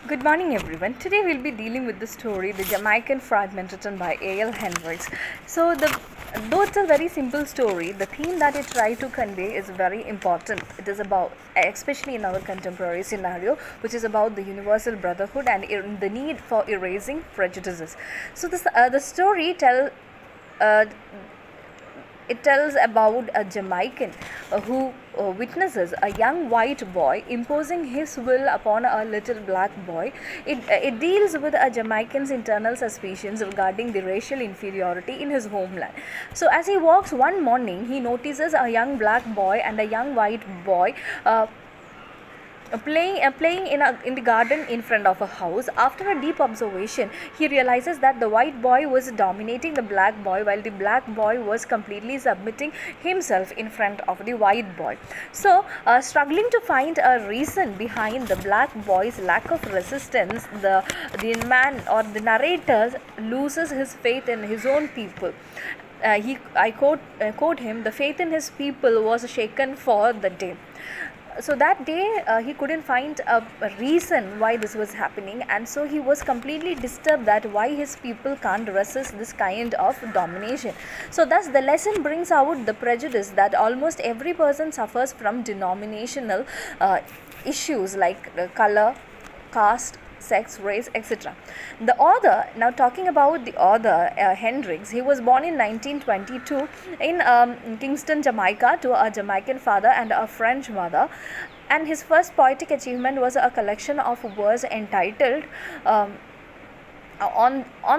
Good morning, everyone. Today we'll be dealing with the story The Jamaican Fragment, written by A.L. Hendricks. Though it's a very simple story, the theme that it tried to convey is very important. It is about, especially in our contemporary scenario, which is about the universal brotherhood and the need for erasing prejudices. The story it tells about a Jamaican who witnesses a young white boy imposing his will upon a little black boy. It deals with a Jamaican's internal suspicions regarding the racial inferiority in his homeland. So, as he walks one morning, he notices a young black boy and a young white boy playing in the garden in front of a house. After a deep observation, he realizes that the white boy was dominating the black boy, while the black boy was completely submitting himself in front of the white boy. So, struggling to find a reason behind the black boy's lack of resistance, the man or the narrator loses his faith in his own people. I quote him, "The faith in his people was shaken for the day." So that day he couldn't find a reason why this was happening, and so he was completely disturbed that why his people can't resist this kind of domination. So thus the lesson brings out the prejudice that almost every person suffers from denominational issues like color, caste, sex, race, etc. The author, now talking about the author, Hendricks, he was born in 1922 in Kingston, Jamaica, to a Jamaican father and a French mother. And his first poetic achievement was a collection of verse entitled on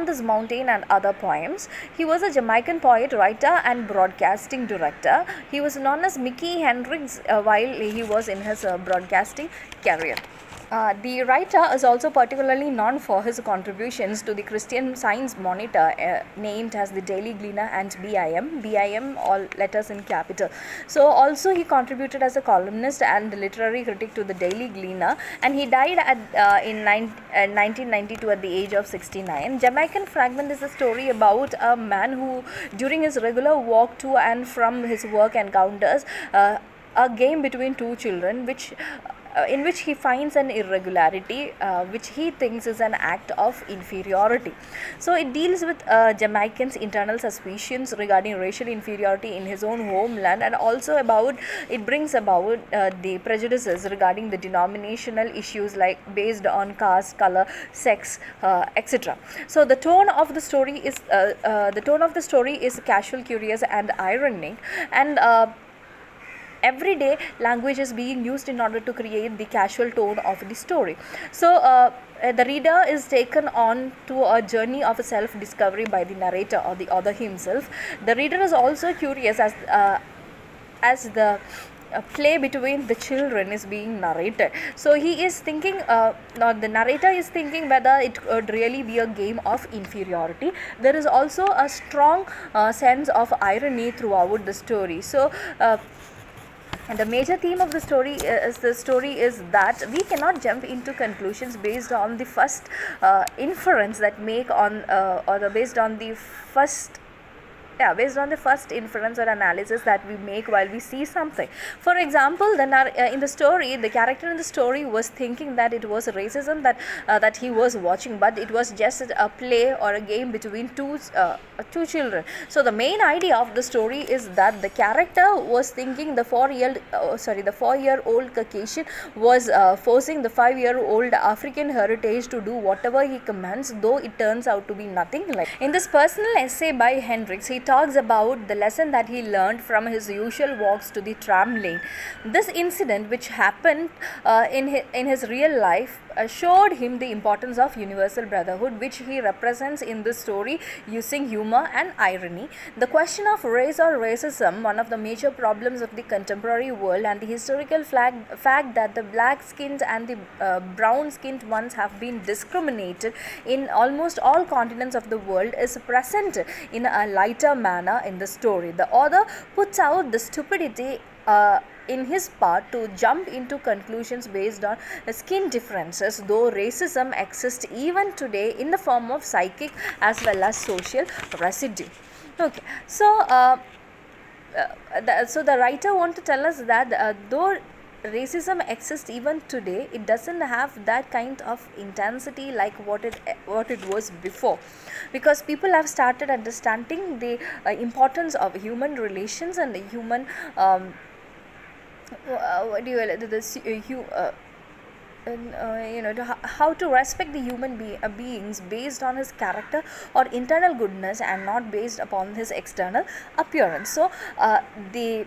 this mountain and other poems. He was a Jamaican poet, writer and broadcasting director. He was known as Mickey Hendricks while he was in his broadcasting career. The writer is also particularly known for his contributions to the Christian Science Monitor, named as the Daily Gleaner and BIM, all letters in capital. So also he contributed as a columnist and literary critic to the Daily Gleaner, and he died in 1992 at the age of 69. Jamaican Fragment is a story about a man who, during his regular walk to and from his work, encounters a game between two children in which he finds an irregularity which he thinks is an act of inferiority. So it deals with Jamaican's internal suspicions regarding racial inferiority in his own homeland, and also it brings about the prejudices regarding the denominational issues like based on caste, color, sex, etc. So the tone of the story is casual, curious and ironic, and everyday language is being used in order to create the casual tone of the story. So the reader is taken on to a journey of self-discovery by the narrator or the author himself. The reader is also curious as the play between the children is being narrated. So he is thinking, the narrator is thinking whether it could really be a game of inferiority. There is also a strong sense of irony throughout the story. So and the major theme of the story is that we cannot jump into conclusions based on the first inference that make on based on the first inference or analysis that we make while we see something. For example, in the story, the character in the story was thinking that it was racism that he was watching, but it was just a play or a game between two children. So the main idea of the story is that the character was thinking the 4-year-old Caucasian was forcing the 5-year-old African heritage to do whatever he commands, though it turns out to be nothing like. In this personal essay by Hendricks, he talks about the lesson that he learned from his usual walks to the tram lane. This incident, which happened in his real life, showed him the importance of universal brotherhood, which he represents in the story using humor and irony. The question of race or racism, one of the major problems of the contemporary world, and the historical fact that the black-skinned and the brown-skinned ones have been discriminated in almost all continents of the world, is present in a lighter manner in the story. The author puts out the stupidity in his part to jump into conclusions based on skin differences, though racism exists even today in the form of psychic as well as social residue. Okay, so so the writer wants to tell us that though racism exists even today, it doesn't have that kind of intensity like what it was before, because people have started understanding the importance of human relations and the human what do you this how to respect the human beings based on his character or internal goodness and not based upon his external appearance. So the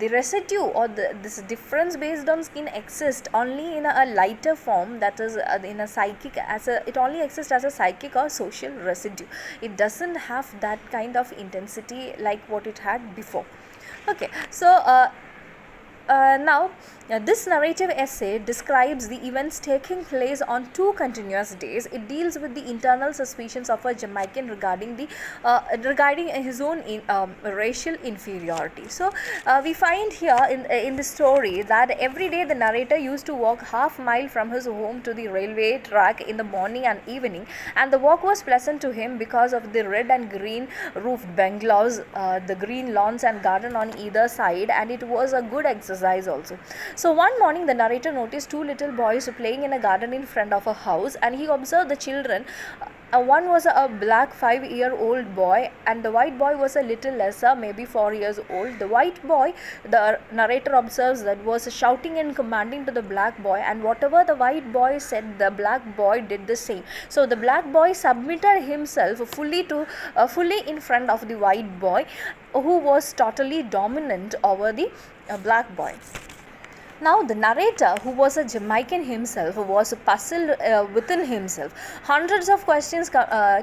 residue or this difference based on skin exists only in a lighter form, that is in a psychic, it only exists as a psychic or social residue. It doesn't have that kind of intensity like what it had before. Okay, so now this narrative essay describes the events taking place on 2 continuous days. It deals with the internal suspicions of a Jamaican regarding his own racial inferiority. So we find here in the story that every day the narrator used to walk half mile from his home to the railway track in the morning and evening, and the walk was pleasant to him because of the red and green roofed bungalows, the green lawns and garden on either side, and it was a good exercise also. So one morning the narrator noticed 2 little boys playing in a garden in front of a house, and he observed the children. One was a black 5-year-old boy, and the white boy was a little lesser, maybe 4 years old. The white boy, the narrator observes, that was shouting and commanding to the black boy, and whatever the white boy said, the black boy did the same. So the black boy submitted himself fully in front of the white boy, who was totally dominant over the black boy. Now the narrator, who was a Jamaican himself, was puzzled within himself. Hundreds of questions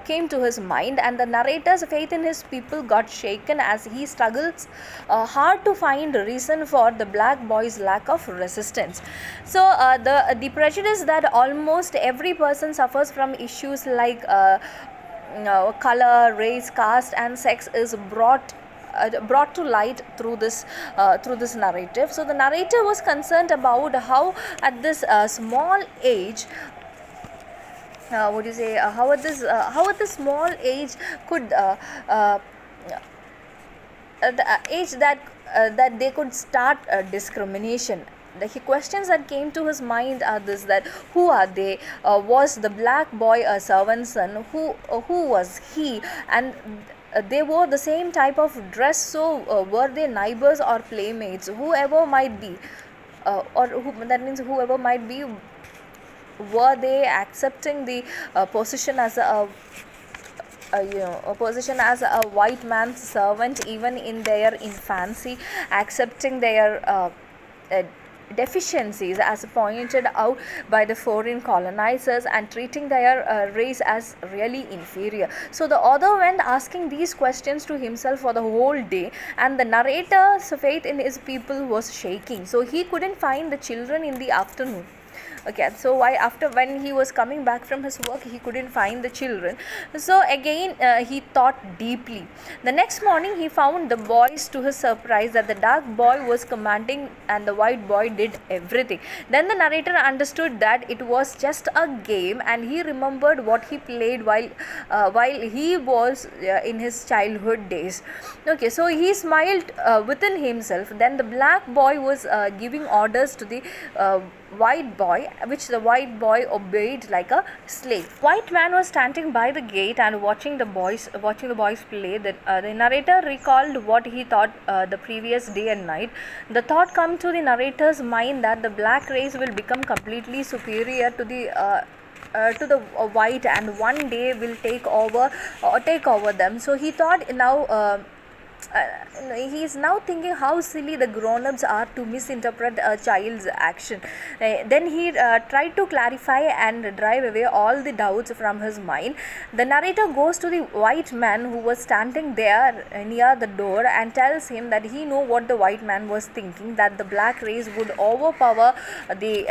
came to his mind, and the narrator's faith in his people got shaken as he struggles hard to find a reason for the black boy's lack of resistance. So the prejudice that almost every person suffers from issues like color, race, caste and sex is brought to light through this narrative. So the narrator was concerned about how at this small age, how at this small age could the age that they could start discrimination. The questions that came to his mind are this: that who are they? Was the black boy a servant's son? Who was he? And they wore the same type of dress, so were they neighbors or playmates? Whoever might be, whoever might be, were they accepting the position as a position as a white man's servant even in their infancy, accepting their deficiencies as pointed out by the foreign colonizers and treating their race as really inferior? So the author went asking these questions to himself for the whole day, and the narrator's faith in his people was shaking, so he couldn't find the children in the afternoon. Okay, so when he was coming back from his work, he couldn't find the children. So again he thought deeply. The next morning he found the boys, to his surprise, that the dark boy was commanding and the white boy did everything. Then the narrator understood that it was just a game, and he remembered what he played while he was in his childhood days. Okay, so he smiled within himself. Then the black boy was giving orders to the white boy, which the white boy obeyed like a slave. White man was standing by the gate and watching the boys play. The narrator recalled what he thought the previous day and night. The thought come to the narrator's mind that the black race will become completely superior to the white, and one day will take over them. So he thought now. He is now thinking how silly the grown-ups are to misinterpret a child's action. Then he tried to clarify and drive away all the doubts from his mind. The narrator goes to the white man who was standing there near the door and tells him that he knew what the white man was thinking, that the black race would overpower the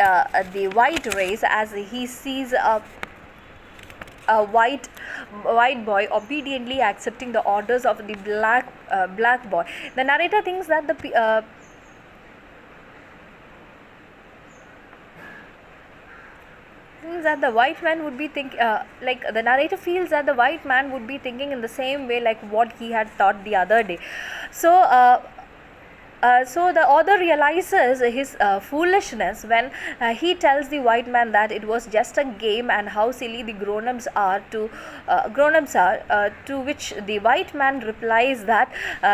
white race, as he sees a white boy obediently accepting the orders of the black boy. The narrator thinks that the white man would be the narrator feels that the white man would be thinking in the same way like what he had thought the other day. So So the author realizes his foolishness when he tells the white man that it was just a game and how silly the grown-ups are to which the white man replies that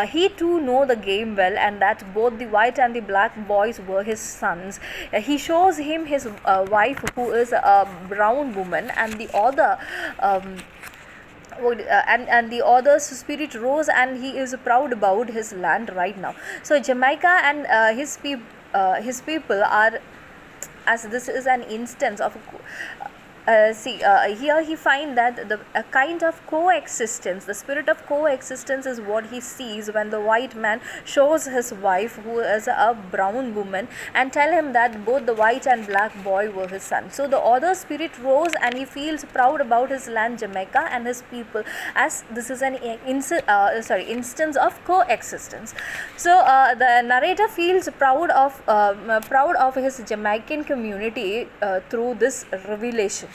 he too know the game well and that both the white and the black boys were his sons. He shows him his wife, who is a brown woman, and the author and the author's spirit rose and he is proud about his land right now. So Jamaica and his people are, as this is an instance of here he find that a kind of coexistence, the spirit of coexistence is what he sees when the white man shows his wife, who is a brown woman, and tell him that both the white and black boy were his son. So the author's spirit rose and he feels proud about his land Jamaica and his people, as this is an instance of coexistence. So the narrator feels proud of his Jamaican community through this revelation.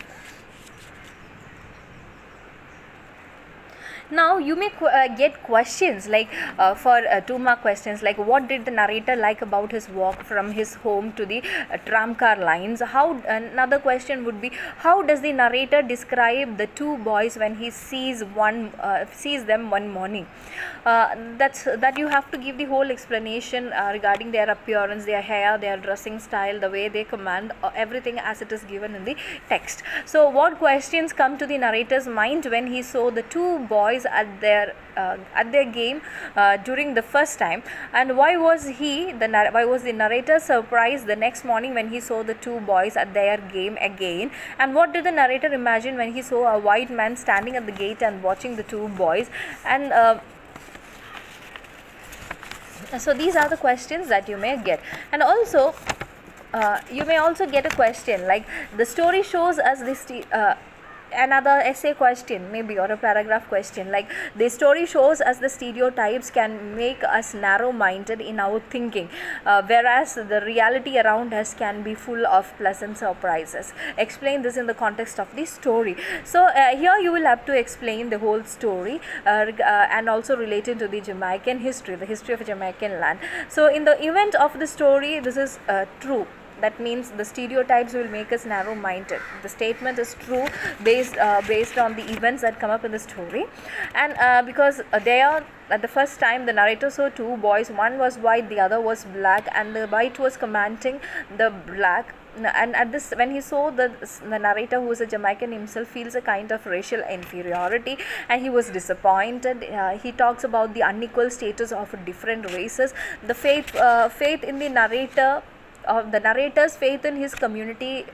Now you may get questions like for 2 mark questions like, what did the narrator like about his walk from his home to the tramcar lines? Another question would be, how does the narrator describe the 2 boys when he sees them one morning? That you have to give the whole explanation regarding their appearance, their hair, their dressing style, the way they command, everything as it is given in the text. So what questions come to the narrator's mind when he saw the 2 boys at their game during the first time, and why was the narrator surprised the next morning when he saw the 2 boys at their game again, and what did the narrator imagine when he saw a white man standing at the gate and watching the 2 boys? And so these are the questions that you may get. And also you may also get a question like, the story shows us this another essay question maybe, or a paragraph question like, the story shows us the stereotypes can make us narrow-minded in our thinking, whereas the reality around us can be full of pleasant surprises. Explain this in the context of the story. So here you will have to explain the whole story and also related to the Jamaican history, the history of Jamaican land. So in the event of the story, this is true. That means the stereotypes will make us narrow-minded. The statement is true based on the events that come up in the story, and because they are, at the first time the narrator saw 2 boys, one was white, the other was black, and the white was commanding the black. And at this, when he saw the narrator, who is a Jamaican himself, feels a kind of racial inferiority and he was disappointed. He talks about the unequal status of different races. The faith in the narrator, of the narrator's faith in his community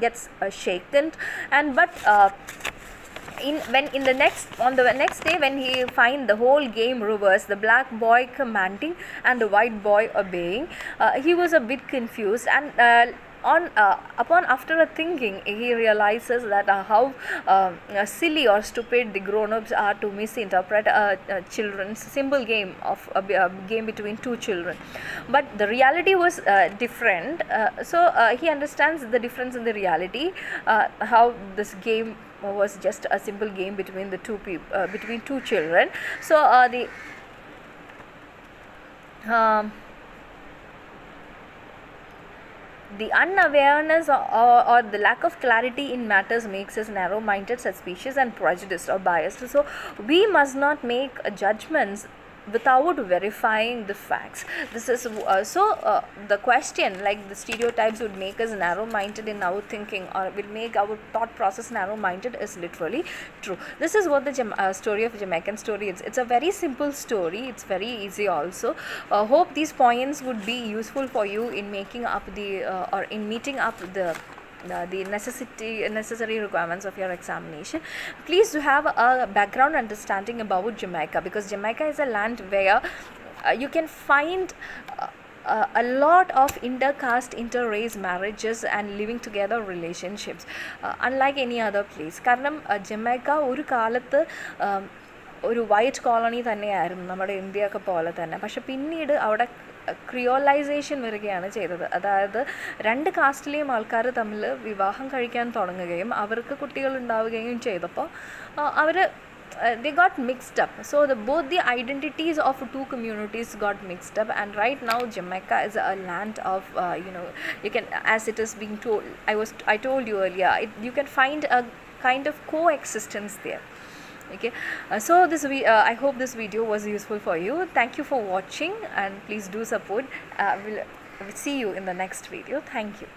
gets shaken, and but on the next day when he find the whole game reversed, the black boy commanding and the white boy obeying, he was a bit confused, and upon after a thinking, he realizes that how silly or stupid the grown-ups are to misinterpret children's simple game of a game between 2 children. But the reality was different, so he understands the difference in the reality, how this game was just a simple game between the between 2 children. So the unawareness or the lack of clarity in matters makes us narrow-minded, suspicious, and prejudiced or biased. So we must not make judgments without verifying the facts. This is the question, like the stereotypes would make us narrow-minded in our thinking, or will make our thought process narrow-minded, is literally true. This is what the story of Jamaican story is. It's a very simple story. It's very easy also. Hope these points would be useful for you in making up or in meeting up the necessary requirements of your examination. Please do have a background understanding about Jamaica, because Jamaica is a land where you can find a lot of inter-caste, inter-race marriages and living together relationships, unlike any other place. കാരണം Jamaica ഒരു കാലത്ത് ഒരു white colony തന്നെയായിരുന്നു, നമ്മുടെ ഇന്ത്യയൊക്കെ പോലെ തന്നെ. പക്ഷെ പിന്നീട് അവിടെ ക്രിയോലൈസേഷൻ വരികയാണ് ചെയ്തത്. അതായത് 2 കാസ്റ്റിലെയും ആൾക്കാർ തമ്മിൽ വിവാഹം കഴിക്കാൻ തുടങ്ങുകയും അവർക്ക് കുട്ടികൾ ഉണ്ടാവുകയും ചെയ്തപ്പോൾ അവർ they got mixed up. So both the identities of two communities got mixed up, and right now Jamaica is a land of you can, as it is being told, I told you earlier, you can find a kind of coexistence there. Okay, so I hope this video was useful for you. Thank you for watching, and please do support. We'll see you in the next video. Thank you.